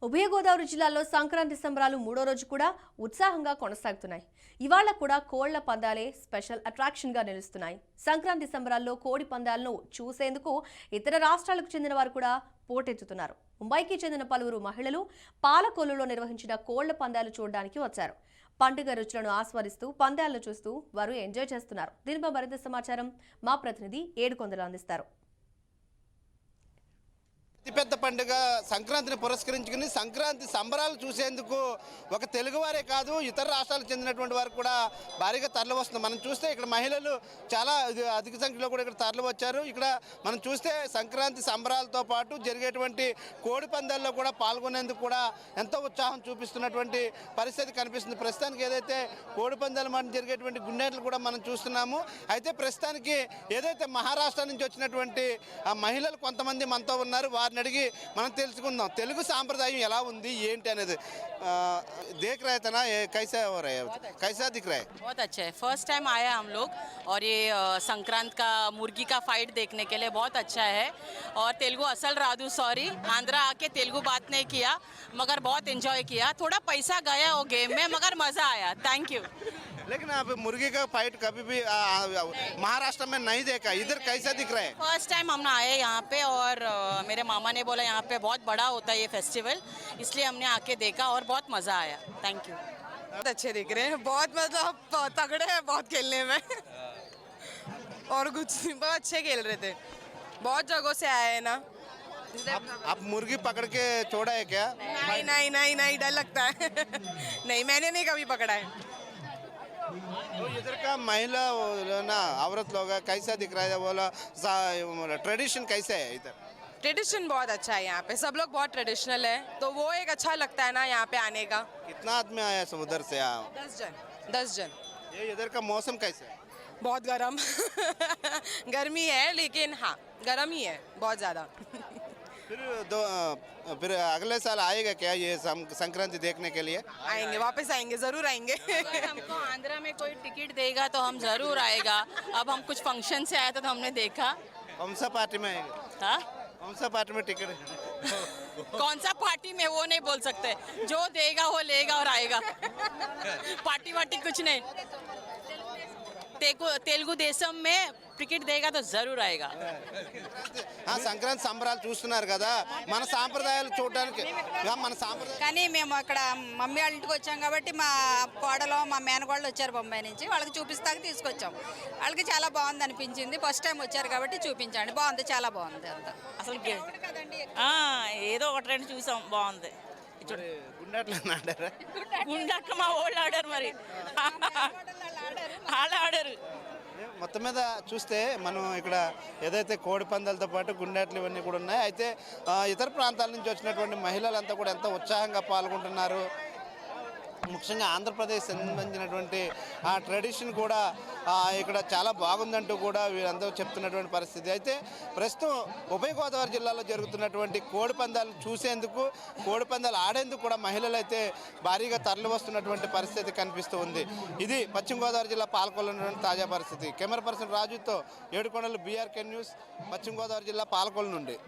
ఉభయ గోదావరి జిల్లాలో సంక్రాంతి సంబరాలు మూడో రోజు కూడా ఉత్సాహంగా కొనసాగుతున్నాయి. ఇవాళ కూడా కోళ్ల పందాలే స్పెషల్ అట్రాక్షన్ గా నిలుస్తున్నాయి. సంక్రాంతి సంబరాల్లో కోడి పందాలను చూసేందుకు ఇతర రాష్ట్రాలకు చెందిన వారు కూడా పోటెత్తుతున్నారు. ముంబైకి చెందిన పలువురు మహిళలు పాలకొల్లులో నిర్వహించిన కోళ్ల పందాలు చూడడానికి వచ్చారు. పండుగ రుచులను ఆస్వాదిస్తూ పందాలను చూస్తూ వారు ఎంజాయ్ చేస్తున్నారు. దీనిపై మరింత సమాచారం మా ప్రతినిధి ఏడుకొందలు అందిస్తారు. అతిపెద్ద పండుగ సంక్రాంతిని పురస్కరించుకుని సంక్రాంతి సంబరాలు చూసేందుకు ఒక తెలుగువారే కాదు ఇతర రాష్ట్రాలకు చెందినటువంటి వారు కూడా భారీగా తరలి వస్తుంది. మనం చూస్తే ఇక్కడ మహిళలు చాలా అధిక సంఖ్యలో కూడా ఇక్కడ తరలి వచ్చారు. ఇక్కడ మనం చూస్తే సంక్రాంతి సంబరాలతో పాటు జరిగేటువంటి కోడి పందాల్లో కూడా పాల్గొనేందుకు కూడా ఎంతో ఉత్సాహం చూపిస్తున్నటువంటి పరిస్థితి కనిపిస్తుంది. ప్రస్తుతానికి ఏదైతే కోడి పందాలు మనం జరిగేటువంటి గుండెట్లు కూడా మనం చూస్తున్నాము. అయితే ప్రస్తుతానికి ఏదైతే మహారాష్ట్ర నుంచి వచ్చినటువంటి మహిళలు కొంతమంది మనతో ఉన్నారు. వారిని అడిగి మనం తెలుసుకుందాం తెలుగు సాంప్రదాయం ఎలా ఉంది ఏంటి అనేది. देख रहे थे ना ये कैसा हो रहा है, कैसा दिख रहा है? बहुत अच्छा है. फर्स्ट टाइम आया हम लोग और ये संक्रांत का मुर्गी का फाइट देखने के लिए बहुत अच्छा है. और तेलुगु असल राधू सॉरी आंध्रा आके तेलुगु बात नहीं किया मगर बहुत एंजॉय किया. थोड़ा पैसा गया वो गेम में मगर मज़ा आया. Thank you. लेकिन आप मुर्गी का फाइट कभी भी महाराष्ट्र में नहीं देखा, इधर कैसा दिख रहा है? फर्स्ट टाइम हम आए यहाँ पे और मेरे मामा ने बोला यहाँ पे बहुत बड़ा होता है ये फेस्टिवल, इसलिए हमने आके देखा और बहुत मज़ा आया. Thank you. बहुत अच्छे दिख रहे हैं, बहुत मतलब तगड़े हैं बहुत खेलने में और कुछ बहुत अच्छे खेल रहे थे. बहुत जगहों से आए हैं ना. आप मुर्गी पकड़ के छोड़ा है क्या? नहीं नहीं नहीं नहीं डर लगता है नहीं मैंने नहीं कभी पकड़ा है. तो इधर का महिला ना औरत लोग कैसा दिख रहा है, बोला ट्रेडिशन कैसे है इधर? ट्रेडिशन बहुत अच्छा है यहाँ पे, सब लोग बहुत ट्रेडिशनल है तो वो एक अच्छा लगता है ना यहाँ पे आने का. कितना आदमी आया सब उधर से? 10 जन. ये इधर का मौसम कैसा है? बहुत गर्म गर्मी है लेकिन हाँ गर्म ही है बहुत ज़्यादा. फिर अगले साल आएगा क्या ये संक्रांति देखने के लिए? आएंगे, वापस आएंगे, ज़रूर आएंगे. अगर हमको आंध्रा में कोई टिकट देगा तो हम ज़रूर आएगा. अब हम कुछ फंक्शन से आए तो हमने देखा. कौन सा पार्टी में आएगा? हाँ कौन सा पार्टी में टिकट है? कौन सा पार्टी में वो नहीं बोल सकते, जो देगा वो लेगा और आएगा. पार्टी वार्टी कुछ नहीं. तेलुगु देशम में టికెట్ దేగా తో జరూర్ ఆయేగా. సంక్రాంతి సంబరాలు చూస్తున్నారు కదా, మన సాంప్రదాయాలు చూడడానికి మన సాంప్రదాయం. కానీ మేము అక్కడ మమ్మీ వాళ్ళ ఇంటికి వచ్చాం కాబట్టి మా కోడలో మా మేనకోడలు వచ్చారు బొంబాయి నుంచి, వాళ్ళకి చూపిస్తాక తీసుకొచ్చాం. వాళ్ళకి చాలా బాగుంది అనిపించింది. ఫస్ట్ టైం వచ్చారు కాబట్టి చూపించండి. బాగుంది, చాలా బాగుంది. అంతా అసలు ఏదో ఒకటి రెండు చూసాం, బాగుంది. గుండట్ల మా వాళ్ళు ఆడారు, మరి వాళ్ళు ఆడారు. మొత్తం మీద చూస్తే మనం ఇక్కడ ఏదైతే కోడి పందాలతో పాటు గుండెట్లు ఇవన్నీ కూడా ఉన్నాయి. అయితే ఇతర ప్రాంతాల నుంచి వచ్చినటువంటి మహిళలంతా కూడా ఎంతో ఉత్సాహంగా పాల్గొంటున్నారు. ముఖ్యంగా ఆంధ్రప్రదేశ్ సంబంధించినటువంటి ఆ ట్రెడిషన్ కూడా ఇక్కడ చాలా బాగుందంటూ కూడా వీరందరూ చెప్తున్నటువంటి పరిస్థితి. అయితే ప్రస్తుతం ఉభయ గోదావరి జిల్లాలో జరుగుతున్నటువంటి కోడి పందాలు చూసేందుకు, కోడి పందాలు ఆడేందుకు కూడా మహిళలు అయితే భారీగా తరలి వస్తున్నటువంటి పరిస్థితి కనిపిస్తూ ఉంది. ఇది పశ్చిమ గోదావరి జిల్లా పాలకొల్లు ఉన్నటువంటి తాజా పరిస్థితి. కెమెరా పర్సన్ రాజుతో ఏడుకొండలు, BRK న్యూస్, పశ్చిమ గోదావరి జిల్లా పాలకొల్లు నుండి.